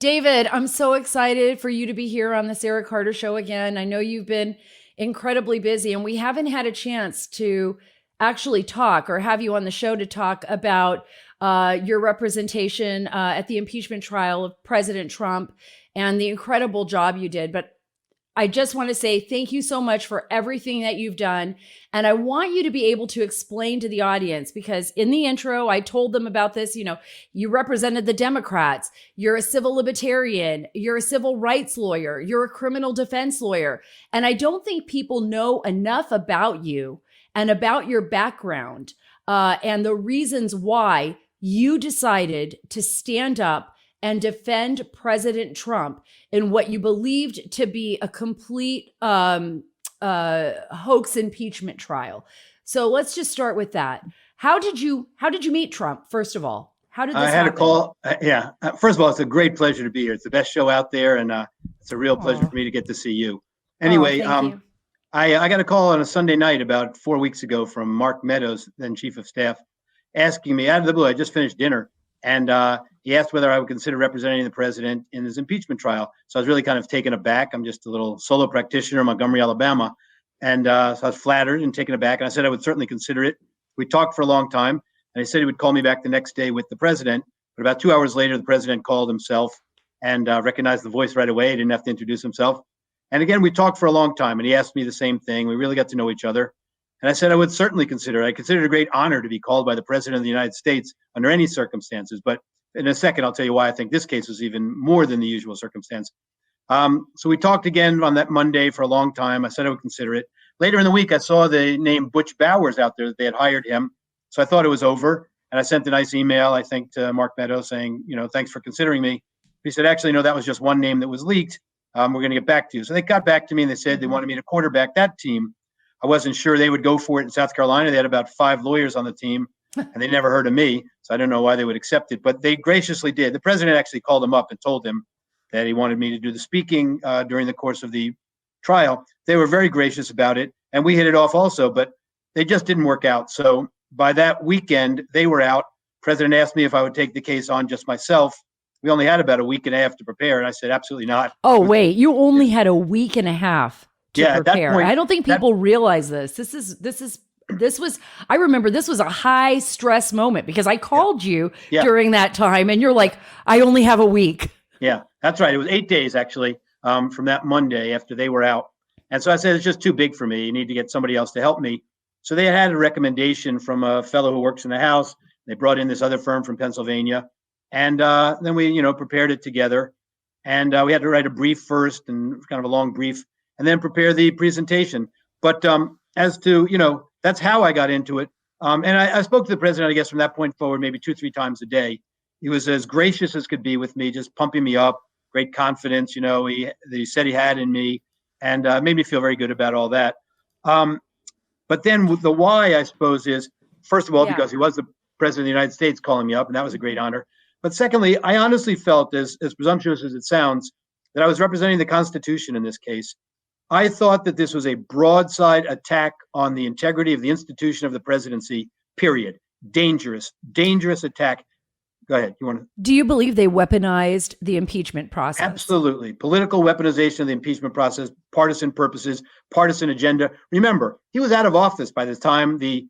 David, I'm so excited for you to be here on the Sarah Carter Show again. I know you've been incredibly busy, and we haven't had a chance to actually talk or have you on the show to talk about your representation at the impeachment trial of President Trump and the incredible job you did. But I just want to say thank you so much for everything that you've done. And I want you to be able to explain to the audience, because in the intro, I told them about this. You know, you represented the Democrats. You're a civil libertarian. You're a civil rights lawyer. You're a criminal defense lawyer. And I don't think people know enough about you and about your background and the reasons why you decided to stand up and defend President Trump in what you believed to be a complete hoax impeachment trial. So let's just start with that. How did you meet Trump? First of all, how did this happen? I had a call. First of all, it's a great pleasure to be here. It's the best show out there, and it's a real pleasure for me to get to see you. Anyway, thank you. I got a call on a Sunday night about 4 weeks ago from Mark Meadows, then chief of staff, asking me out of the blue. I just finished dinner, and he asked whether I would consider representing the president in his impeachment trial. So I was really kind of taken aback. I'm just a little solo practitioner in Montgomery, Alabama. And so I was flattered and taken aback. And I said I would certainly consider it. We talked for a long time. And he said he would call me back the next day with the president. But about 2 hours later, the president called himself and recognized the voice right away. He didn't have to introduce himself. And again, we talked for a long time. And he asked me the same thing. We really got to know each other. And I said I would certainly consider it. I consider it a great honor to be called by the president of the United States under any circumstances. But in a second, I'll tell you why I think this case was even more than the usual circumstance. So we talked again on that Monday for a long time. I said I would consider it. Later in the week, I saw the name Butch Bowers out there, that they had hired him. So I thought it was over. And I sent a nice email, I think, to Mark Meadows saying, thanks for considering me. He said, actually, no, that was just one name that was leaked. We're going to get back to you. So they got back to me and they said they wanted me to quarterback that team. I wasn't sure they would go for it in South Carolina. They had about 5 lawyers on the team, and they never heard of me. So I don't know why they would accept it, but they graciously did. The president actually called him up and told him that he wanted me to do the speaking during the course of the trial. They were very gracious about it, and we hit it off also, but they just didn't work out. So by that weekend, they were out. President asked me if I would take the case on just myself. We only had about a week and a half to prepare, and I said, absolutely not. Oh, wait, you only had a week and a half to prepare. At that point, I don't think people realize this. This was, I remember this was a high stress moment because I called you during that time and you're like, I only have a week. Yeah, that's right. It was 8 days actually from that Monday after they were out. And so I said, it's just too big for me. You need to get somebody else to help me. So they had a recommendation from a fellow who works in the House. They brought in this other firm from Pennsylvania. And then we, prepared it together. And we had to write a brief first, and kind of a long brief, and then prepare the presentation. But as to, that's how I got into it. And I spoke to the president, I guess, from that point forward, maybe 2-3 times a day. He was as gracious as could be with me, just pumping me up, great confidence, he said he had in me, and made me feel very good about all that. But then the why, I suppose, is, first of all, because he was the president of the United States calling me up, and that was a great honor. But secondly, I honestly felt, as presumptuous as it sounds, that I was representing the Constitution in this case. I thought that this was a broadside attack on the integrity of the institution of the presidency, period. Dangerous attack. Go ahead. Do you believe they weaponized the impeachment process? Absolutely. Political weaponization of the impeachment process, partisan purposes, partisan agenda. Remember, he was out of office by the time the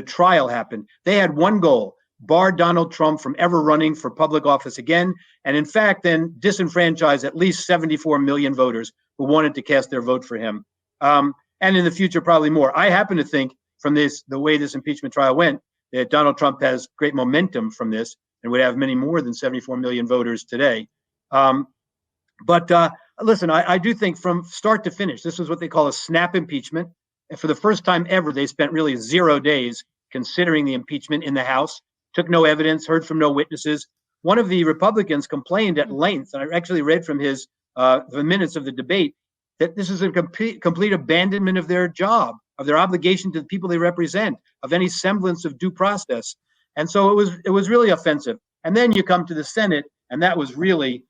trial happened. They had one goal: bar Donald Trump from ever running for public office again. And in fact, then disenfranchise at least 74 million voters who wanted to cast their vote for him. And in the future, probably more. I happen to think from the way this impeachment trial went, that Donald Trump has great momentum from this and would have many more than 74 million voters today. But listen, I do think from start to finish, this was what they call a snap impeachment. And for the first time ever, they spent really 0 days considering the impeachment in the House, took no evidence, heard from no witnesses. One of the Republicans complained at length, and I actually read from his the minutes of the debate, that this is a complete abandonment of their job, of their obligation to the people they represent, of any semblance of due process. And so it was really offensive. And then you come to the Senate, and that was really,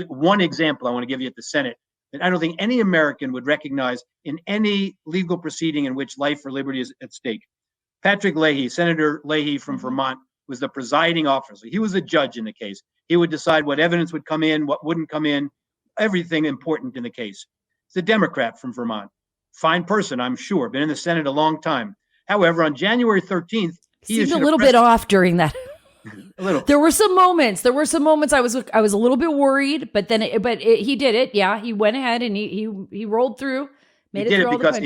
one example I want to give you at the Senate that I don't think any American would recognize in any legal proceeding in which life or liberty is at stake. Patrick Leahy, Senator Leahy from Vermont, was the presiding officer. He was a judge in the case. He would decide what evidence would come in, what wouldn't come in, everything important in the case. He's a Democrat from Vermont. Fine person, I'm sure. Been in the Senate a long time. However, on January 13th, he seemed a little bit off during that. A little. There were some moments. I was a little bit worried, but then he did it. Yeah, he went ahead and he rolled through. He did it because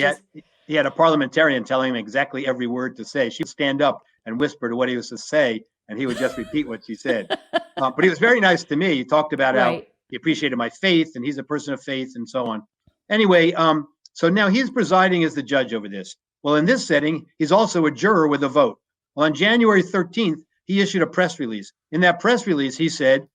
he had a parliamentarian telling him exactly every word to say. She would stand up and whisper to what he was to say, and he would just repeat what she said. But he was very nice to me. He talked about how he appreciated my faith, and he's a person of faith, and so on. Anyway, so now he's presiding as the judge over this. Well, in this setting, he's also a juror with a vote. Well, on January 13th, he issued a press release. In that press release, he said,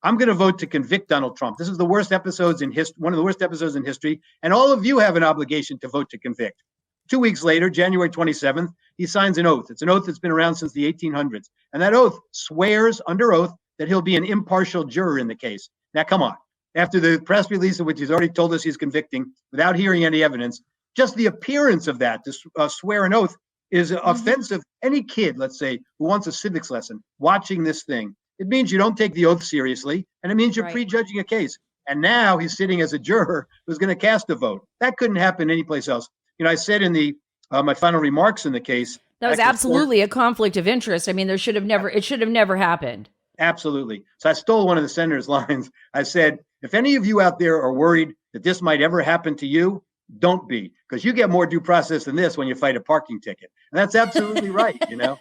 I'm going to vote to convict Donald Trump. This is the worst episodes in history, one of the worst episodes in history, and all of you have an obligation to vote to convict. 2 weeks later, January 27th, he signs an oath. It's an oath that's been around since the 1800s. And that oath swears under oath that he'll be an impartial juror in the case. Now, come on. After the press release in which he's already told us he's convicting without hearing any evidence, just the appearance of that, to swear an oath, is offensive. Any kid, let's say, who wants a civics lesson, watching this thing, it means you don't take the oath seriously, and it means you're prejudging a case. And now he's sitting as a juror who's going to cast a vote. That couldn't happen anyplace else. You know, I said in the my final remarks in the case, that was absolutely a conflict of interest. I mean, it should have never happened. Absolutely. So I stole one of the senator's lines. I said, if any of you out there are worried that this might ever happen to you, don't be, because you get more due process than this when you fight a parking ticket. And that's absolutely right, you know.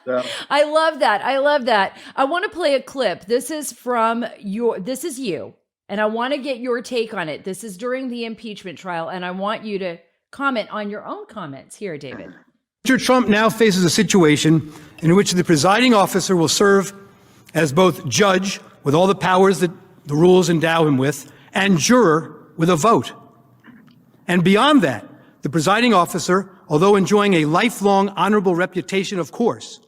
So. I love that. I want to play a clip. This is you. And I want to get your take on it. This is during the impeachment trial, and I want you to comment on your own comments here, David. Mr. Trump now faces a situation in which the presiding officer will serve as both judge, with all the powers that the rules endow him with, and juror with a vote. And beyond that, the presiding officer, although enjoying a lifelong honorable reputation, of course,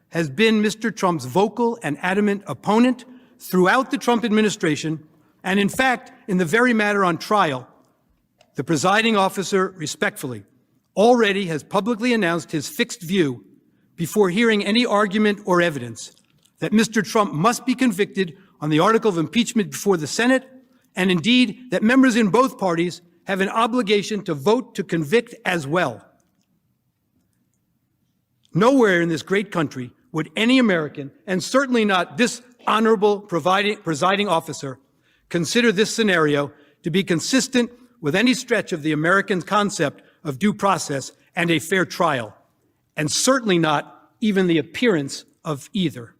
has been Mr. Trump's vocal and adamant opponent throughout the Trump administration. And in fact, in the very matter on trial, the presiding officer respectfully already has publicly announced his fixed view before hearing any argument or evidence that Mr. Trump must be convicted on the article of impeachment before the Senate, and indeed that members in both parties have an obligation to vote to convict as well. Nowhere in this great country would any American, and certainly not this honorable presiding officer, consider this scenario to be consistent with any stretch of the American concept of due process and a fair trial, and certainly not even the appearance of either.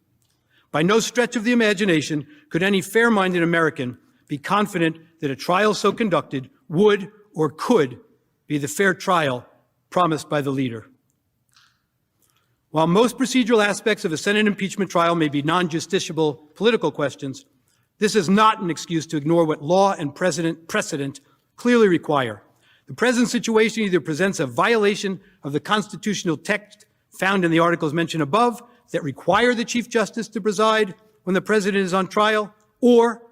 By no stretch of the imagination could any fair-minded American be confident that a trial so conducted would or could be the fair trial promised by the leader. While most procedural aspects of a Senate impeachment trial may be non-justiciable political questions, this is not an excuse to ignore what law and precedent clearly require. The present situation either presents a violation of the constitutional text found in the articles mentioned above that require the Chief Justice to preside when the president is on trial, or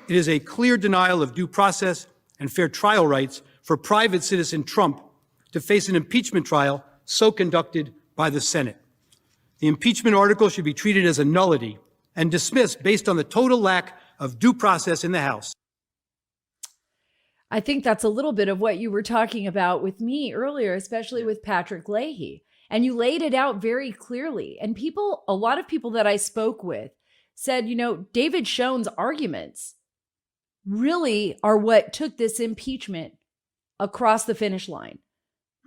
it is a clear denial of due process and fair trial rights for private citizen Trump to face an impeachment trial so conducted by the Senate. The impeachment article should be treated as a nullity and dismissed based on the total lack of due process in the House. I think that's a little bit of what you were talking about with me earlier, especially with Patrick Leahy. And you laid it out very clearly. And a lot of people that I spoke with said, you know, David Schoen's arguments really are what took this impeachment across the finish line.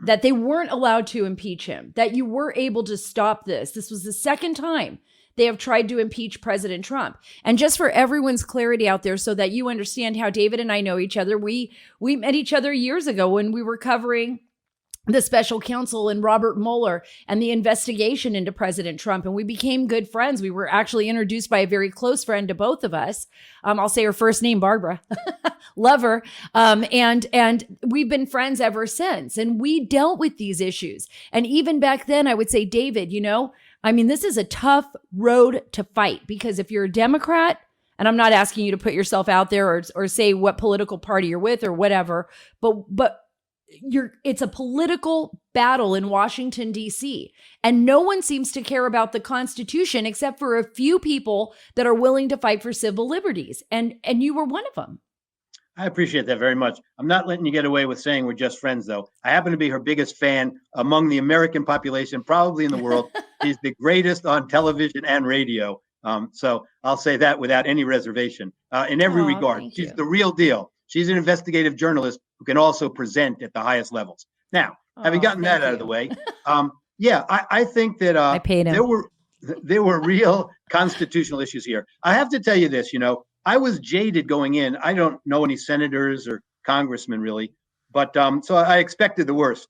That they weren't allowed to impeach him, that you were able to stop this. This was the second time they have tried to impeach President Trump. And just for everyone's clarity out there, so that you understand how David and I know each other, we met each other years ago when we were covering the special counsel and Robert Mueller and the investigation into President Trump. And we became good friends. We were actually introduced by a very close friend to both of us. I'll say her first name, Barbara. Love her. And we've been friends ever since. And we dealt with these issues. And even back then, I would say, David, you know, I mean, this is a tough road to fight, because if you're a Democrat, and I'm not asking you to put yourself out there or say what political party you're with or whatever, but it's a political battle in Washington, D.C. And no one seems to care about the Constitution except for a few people that are willing to fight for civil liberties. And you were one of them. I appreciate that very much. I'm not letting you get away with saying we're just friends, though. I happen to be her biggest fan among the American population, probably in the world. She's the greatest on television and radio. So I'll say that without any reservation in every regard. She's the real deal. She's an investigative journalist who can also present at the highest levels. Now, having gotten that out of the way, I think that I paid him. there were real constitutional issues here. I have to tell you this, I was jaded going in. I don't know any senators or congressmen really, but so I expected the worst.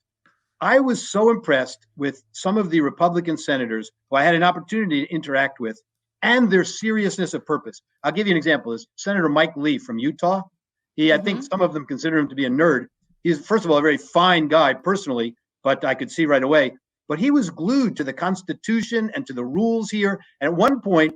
I was so impressed with some of the Republican senators who I had an opportunity to interact with and their seriousness of purpose. I'll give you an example. There's Senator Mike Lee from Utah. I think some of them consider him to be a nerd. He's, first of all, a very fine guy personally, but I could see right away. But he was glued to the Constitution and to the rules here. And at one point,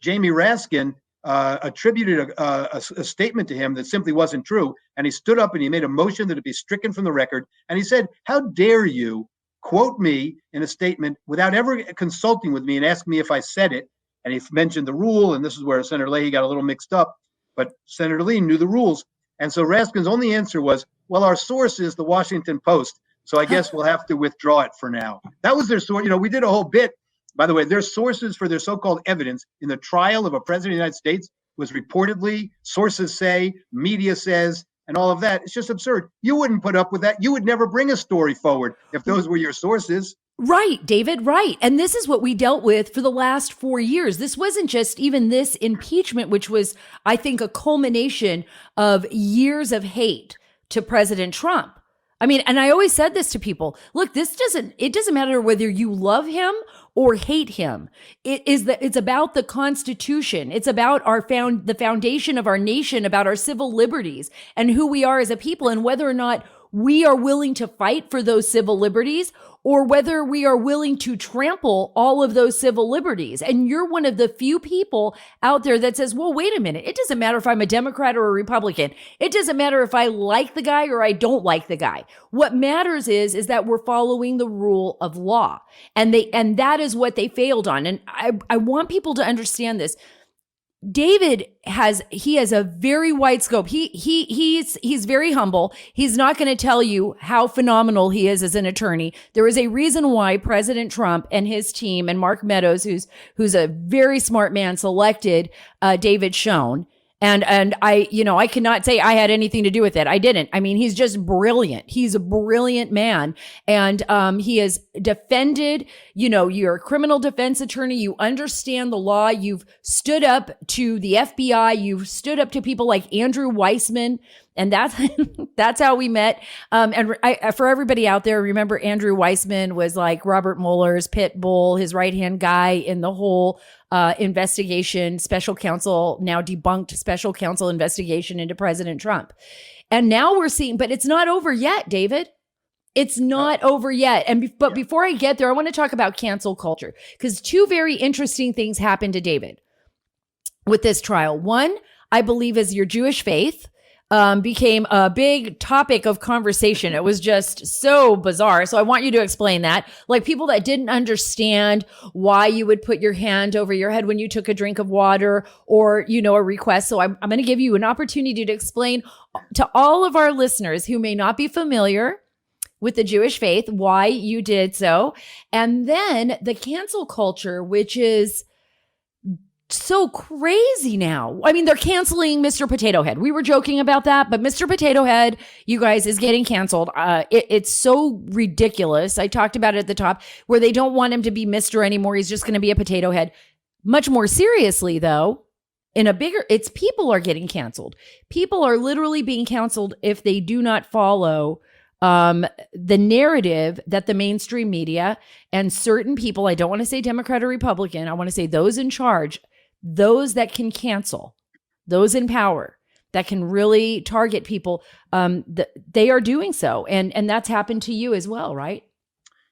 Jamie Raskin attributed a statement to him that simply wasn't true. And he stood up and he made a motion that it be stricken from the record. And he said, "How dare you quote me in a statement without ever consulting with me and ask me if I said it?" And he mentioned the rule. And this is where Senator Leahy got a little mixed up. But Senator Lee knew the rules. And so Raskin's only answer was, "Well, our source is the Washington Post. So I guess we'll have to withdraw it for now." That was their source. We did a whole bit. By the way, their sources for their so-called evidence in the trial of a president of the United States was reportedly, sources say, media says, and all of that. It's just absurd. You wouldn't put up with that. You would never bring a story forward if those were your sources. Right, David, right. And this is what we dealt with for the last 4 years. This wasn't just even this impeachment, which was, I think, a culmination of years of hate to President Trump. I mean, and I always said this to people, look, it doesn't matter whether you love him or hate him. It's about the Constitution. It's about the foundation of our nation, about our civil liberties and who we are as a people, and whether or not we are willing to fight for those civil liberties or whether we are willing to trample all of those civil liberties. And you're one of the few people out there that says, well, wait a minute. It doesn't matter if I'm a Democrat or a Republican. It doesn't matter if I like the guy or I don't like the guy. What matters is that we're following the rule of law. And that is what they failed on. And I want people to understand this. David has a very wide scope. He's very humble. He's not going to tell you how phenomenal he is as an attorney. There is a reason why President Trump and his team and Mark Meadows, who's a very smart man, selected David Schoen. And I cannot say I had anything to do with it. I didn't. I mean, he's just brilliant. He's a brilliant man. And he has defended, you're a criminal defense attorney. You understand the law. You've stood up to the FBI. You've stood up to people like Andrew Weissman. And that's how we met. For everybody out there, remember Andrew Weissman was like Robert Mueller's pit bull, his right-hand guy in the whole investigation, special counsel, now debunked special counsel investigation into President Trump. And now we're seeing, but it's not over yet, David. It's not over yet. But before I get there, I want to talk about cancel culture, because two very interesting things happened to David with this trial. One, I believe, is your Jewish faith became a big topic of conversation. It was just so bizarre. So I want you to explain that. Like people that didn't understand why you would put your hand over your head when you took a drink of water or, a request. So I'm going to give you an opportunity to explain to all of our listeners who may not be familiar with the Jewish faith why you did so. And then the cancel culture, which is so crazy now. I mean, they're canceling Mr. Potato Head. We were joking about that, but Mr. Potato Head, you guys, is getting canceled. It's so ridiculous. I talked about it at the top, where they don't want him to be Mr. anymore. He's just going to be a potato head. Much more seriously, though, it's people are getting canceled. People are literally being canceled if they do not follow the narrative that the mainstream media and certain people, I don't want to say Democrat or Republican, I want to say those in charge, those that can cancel, those in power that can really target people, they are doing so. And that's happened to you as well, right?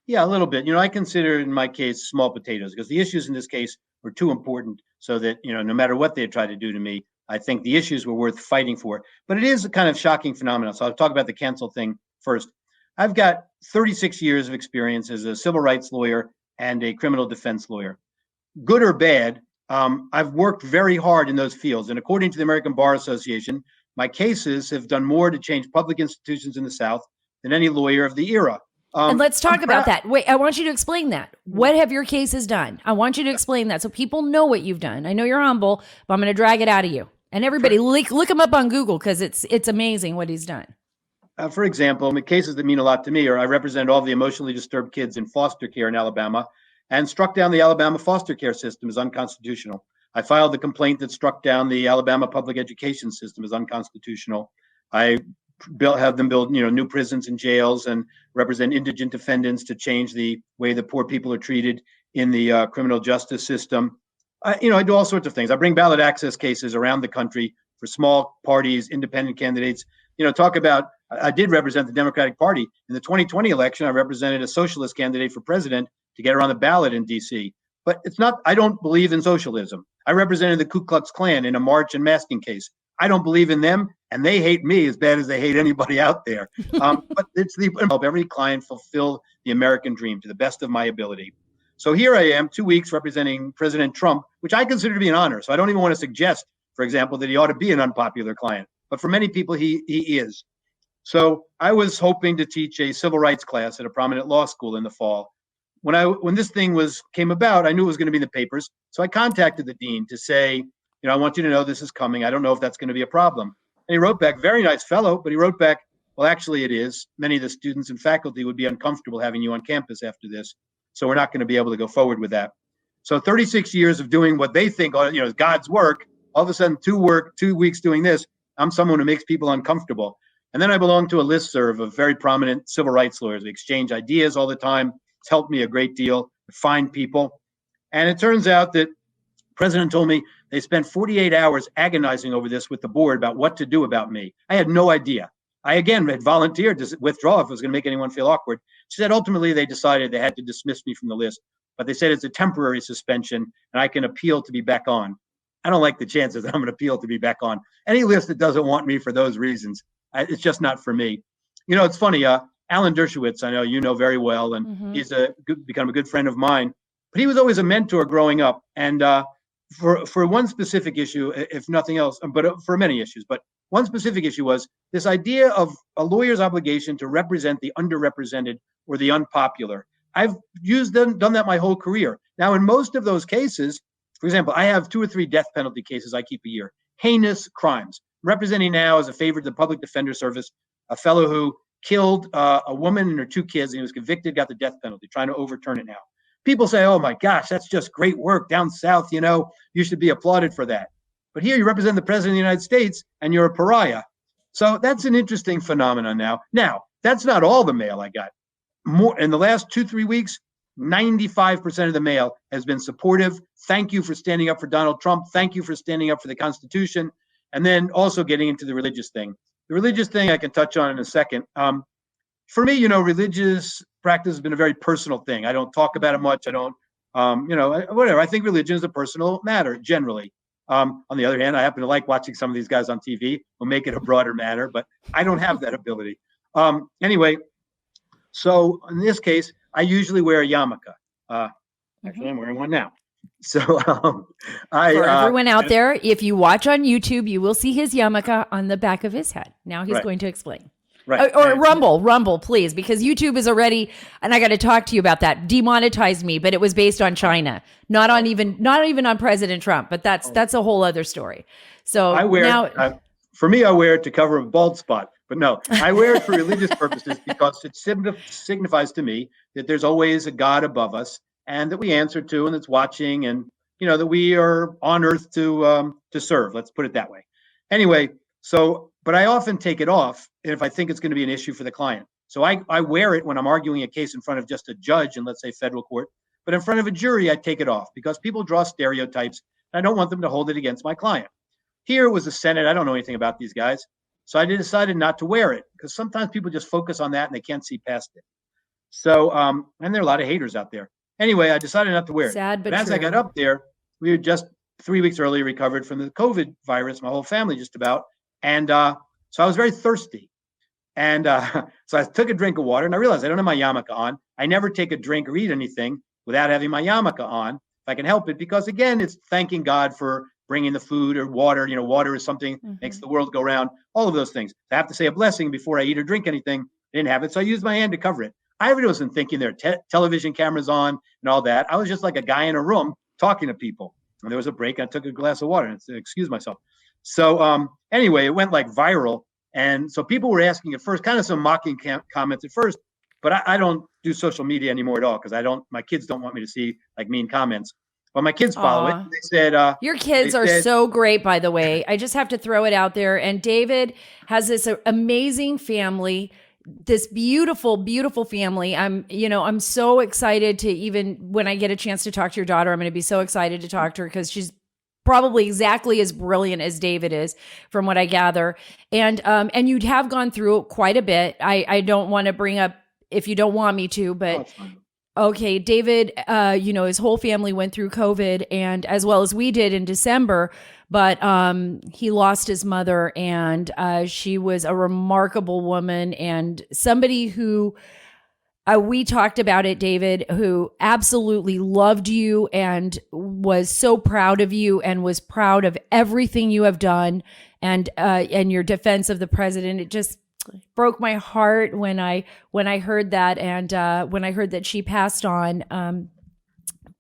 Yeah, a little bit. I consider in my case small potatoes, because the issues in this case were too important so that, no matter what they had tried to do to me, I think the issues were worth fighting for. But it is a kind of shocking phenomenon. So I'll talk about the cancel thing first. I've got 36 years of experience as a civil rights lawyer and a criminal defense lawyer. Good or bad, I've worked very hard in those fields. And according to the American Bar Association, my cases have done more to change public institutions in the South than any lawyer of the era. And let's talk about that. Wait, I want you to explain that. What have your cases done? I want you to explain that so people know what you've done. I know you're humble, but I'm going to drag it out of you. And everybody, look him up on Google because it's amazing what he's done. For example, the cases that mean a lot to me are I represent all the emotionally disturbed kids in foster care in Alabama and struck down the Alabama foster care system as unconstitutional. I filed the complaint that struck down the Alabama public education system as unconstitutional. I have them build, new prisons and jails and represent indigent defendants to change the way that poor people are treated in the criminal justice system. I do all sorts of things. I bring ballot access cases around the country for small parties, independent candidates. I did represent the Democratic Party. In the 2020 election, I represented a socialist candidate for president to get her on the ballot in DC. But I don't believe in socialism. I represented the Ku Klux Klan in a march and masking case. I don't believe in them, and they hate me as bad as they hate anybody out there. But it's help every client fulfill the American dream to the best of my ability. So here I am, 2 weeks representing President Trump, which I consider to be an honor. So I don't even want to suggest, for example, that he ought to be an unpopular client. But for many people, he is. So I was hoping to teach a civil rights class at a prominent law school in the fall. When this thing came about, I knew it was going to be in the papers. So I contacted the dean to say, I want you to know this is coming. I don't know if that's going to be a problem. And he wrote back, very nice fellow, but he wrote back, well, actually it is. Many of the students and faculty would be uncomfortable having you on campus after this. So we're not going to be able to go forward with that. So 36 years of doing what they think is God's work. All of a sudden, 2 weeks doing this, I'm someone who makes people uncomfortable. And then I belong to a listserv of very prominent civil rights lawyers. We exchange ideas all the time. It's helped me a great deal to find people. And it turns out that the president told me they spent 48 hours agonizing over this with the board about what to do about me. I had no idea. I, again, had volunteered to withdraw if it was going to make anyone feel awkward. She said ultimately they decided they had to dismiss me from the list, but they said it's a temporary suspension and I can appeal to be back on. I don't like the chances that I'm going to appeal to be back on. Any list that doesn't want me for those reasons, it's just not for me. It's funny, Alan Dershowitz, I know you know very well, and he's become a good friend of mine, but he was always a mentor growing up. And for one specific issue, if nothing else, but for many issues, but one specific issue was this idea of a lawyer's obligation to represent the underrepresented or the unpopular. I've done that my whole career. Now, in most of those cases, for example, I have 2 or 3 death penalty cases I keep a year, heinous crimes. I'm representing now as a favor to the Public Defender Service, a fellow who killed a woman and her 2 kids, and he was convicted, got the death penalty, trying to overturn it now. People say, oh my gosh, that's just great work down south, you should be applauded for that. But here you represent the president of the United States and you're a pariah. So that's an interesting phenomenon now. Now, that's not all the mail I got. More in the last 2-3 weeks, 95% of the mail has been supportive. Thank you for standing up for Donald Trump. Thank you for standing up for the Constitution. And then also getting into the religious thing. The religious thing I can touch on in a second. For me, religious practice has been a very personal thing. I don't talk about it much. I don't, whatever. I think religion is a personal matter generally. On the other hand, I happen to like watching some of these guys on TV who make it a broader matter, but I don't have that ability. Anyway, so in this case, I usually wear a yarmulke. Actually, I'm wearing one now. So for everyone out there, if you watch on YouTube, you will see his yarmulke on the back of his head. Now he's going to explain. Right. Or Rumble, please, because YouTube is already, and I got to talk to you about that, demonetized me, but it was based on China, not even on President Trump, but that's a whole other story. So I wear for me, I wear it to cover a bald spot, but no, I wear it for religious purposes because it signifies to me that there's always a God above us and that we answer to and that's watching and, that we are on earth to serve. Let's put it that way. Anyway, but I often take it off if I think it's going to be an issue for the client. So I wear it when I'm arguing a case in front of just a judge in, let's say, federal court. But in front of a jury, I take it off because people draw stereotypes. And I don't want them to hold it against my client. Here it was the Senate. I don't know anything about these guys. So I decided not to wear it because sometimes people just focus on that and they can't see past it. So, and there are a lot of haters out there. Anyway, I decided not to wear it. Sad, but as I got up there, we had just 3 weeks earlier recovered from the COVID virus, my whole family just about. And so I was very thirsty. And so I took a drink of water, and I realized I don't have my yarmulke on. I never take a drink or eat anything without having my yarmulke on, if I can help it, because again, it's thanking God for bringing the food or water. You know, water is something makes the world go round. All of those things. I have to say a blessing before I eat or drink anything. I didn't have it, so I used my hand to cover it. I wasn't thinking there are television cameras on and all that. I was just like a guy in a room talking to people. And there was a break. And I took a glass of water and excused myself. So anyway, it went like viral. And so people were asking at first, kind of some mocking comments at first, but I don't do social media anymore at all because my kids don't want me to see like mean comments. But my kids follow it. They said, your kids are so great, by the way. I just have to throw it out there. And David has this amazing family, this beautiful, beautiful family. I'm so excited to, even when I get a chance to talk to your daughter, I'm going to be so excited to talk to her because she's probably exactly as brilliant as David is, from what I gather. And you'd have gone through quite a bit. I don't want to bring up if you don't want me to, but okay, David, his whole family went through COVID, and as well as we did in December, but he lost his mother, and she was a remarkable woman and somebody who we talked about it, David, who absolutely loved you and was so proud of you and was proud of everything you have done and your defense of the president. It just broke my heart when I heard that, and when I heard that she passed on.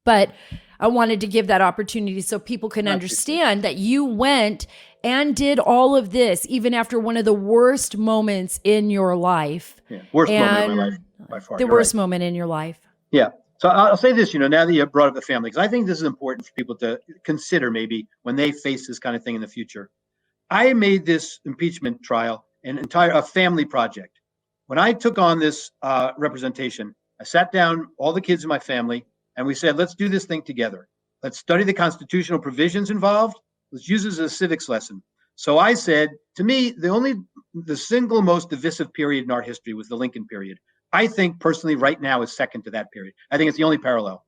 But I wanted to give that opportunity so people can understand that you went and did all of this even after one of the worst moments in your life. Yeah, worst moment in my life by far. The worst moment in your life. Yeah. So I'll say this, now that you brought up the family, because I think this is important for people to consider maybe when they face this kind of thing in the future. I made this impeachment trial a family project. When I took on this representation, I sat down all the kids in my family and we said, let's do this thing together. Let's study the constitutional provisions involved. Let's use it as a civics lesson. So I said, to me, the single most divisive period in our history was the Lincoln period. I think personally right now is second to that period. I think it's the only parallel.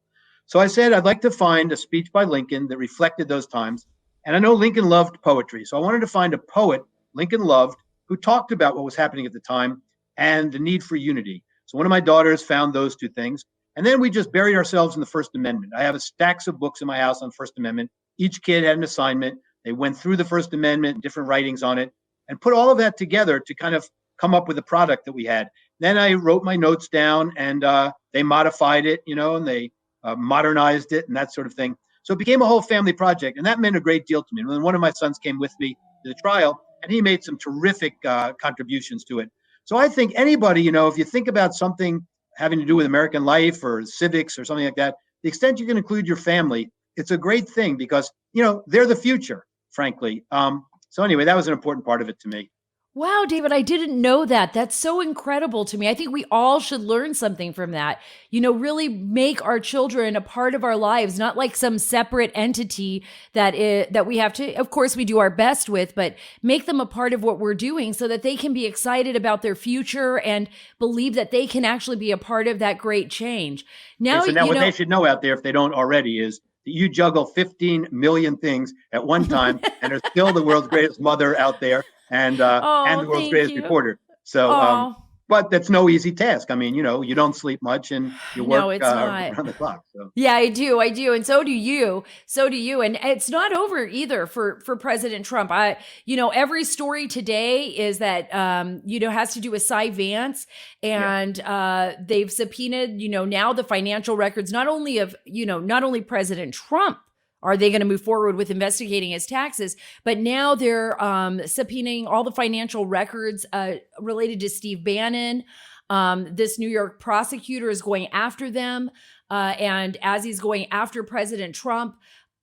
So I said, I'd like to find a speech by Lincoln that reflected those times. And I know Lincoln loved poetry. So I wanted to find a poet Lincoln loved who talked about what was happening at the time and the need for unity. So one of my daughters found those two things. And then we just buried ourselves in the First Amendment. I have stacks of books in my house on First Amendment. Each kid had an assignment. They went through the First Amendment, different writings on it, and put all of that together to kind of come up with a product that we had. Then I wrote my notes down, and they modified it, and they modernized it and that sort of thing. So it became a whole family project, and that meant a great deal to me. And one of my sons came with me to the trial, and he made some terrific contributions to it. So I think anybody, if you think about something having to do with American life or civics or something like that, the extent you can include your family, it's a great thing because, they're the future, frankly. So anyway, that was an important part of it to me. Wow, David, I didn't know that. That's so incredible to me. I think we all should learn something from that. Really make our children a part of our lives, not like some separate entity that we have to, of course, we do our best with, but make them a part of what we're doing so that they can be excited about their future and believe that they can actually be a part of that great change. Now, what they should know out there, if they don't already, is that you juggle 15 million things at one time and are still the world's greatest mother out there. And the world's greatest reporter. So, but that's no easy task. I mean, you don't sleep much and you work around the clock. So. Yeah, I do. And so do you. And it's not over either for President Trump. Every story today is that, has to do with Cy Vance, and they've subpoenaed, now the financial records, not only President Trump. Are they going to move forward with investigating his taxes? But now they're subpoenaing all the financial records related to Steve Bannon. This New York prosecutor is going after them. And as he's going after President Trump,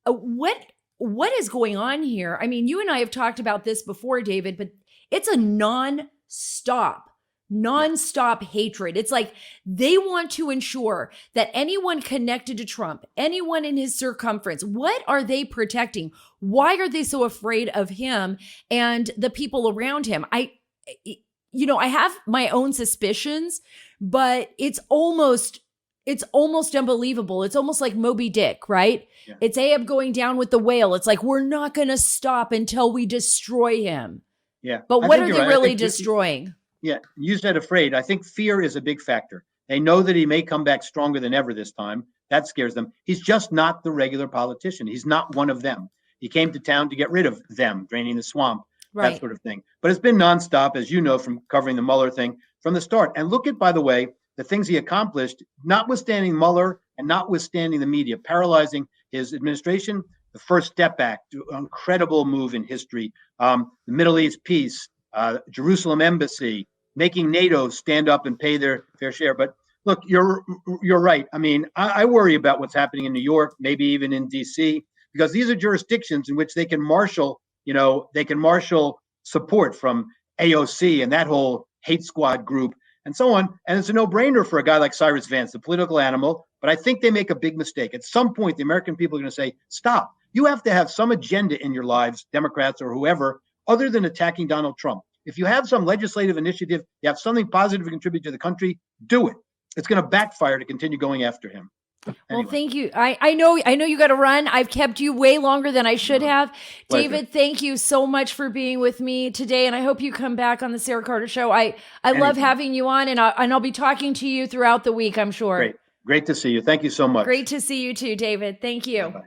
what is going on here? I mean, you and I have talked about this before, David, but it's a nonstop hatred. It's like they want to ensure that anyone connected to Trump, anyone in his circumference, what are they protecting? Why are they so afraid of him and the people around him? I have my own suspicions, but it's almost unbelievable. It's almost like Moby Dick, right? Yeah. It's Ahab going down with the whale. It's like, we're not going to stop until we destroy him. Yeah. But what are they really destroying? Yeah, you said afraid. I think fear is a big factor. They know that he may come back stronger than ever this time. That scares them. He's just not the regular politician. He's not one of them. He came to town to get rid of them, draining the swamp, that Right. sort of thing. But it's been nonstop, as you know, from covering the Mueller thing from the start. And look at, by the way, the things he accomplished, notwithstanding Mueller and notwithstanding the media, paralyzing his administration. The First Step Act, incredible move in history. The Middle East peace, Jerusalem embassy, making NATO stand up and pay their fair share. But look, you're right. I mean, I worry about what's happening in New York, maybe even in D.C., because these are jurisdictions in which they can marshal, support from AOC and that whole hate squad group and so on. And it's a no-brainer for a guy like Cyrus Vance, the political animal. But I think they make a big mistake. At some point, the American people are going to say, stop. You have to have some agenda in your lives, Democrats or whoever, other than attacking Donald Trump. If you have some legislative initiative, you have something positive to contribute to the country, do it. It's going to backfire to continue going after him. Well, thank you. I know you got to run. I've kept you way longer than I should have. Pleasure. David, thank you so much for being with me today. And I hope you come back on the Sara Carter Show. I love having you on, and I'll be talking to you throughout the week, I'm sure. Great to see you. Thank you so much. Great to see you too, David. Thank you. Bye-bye.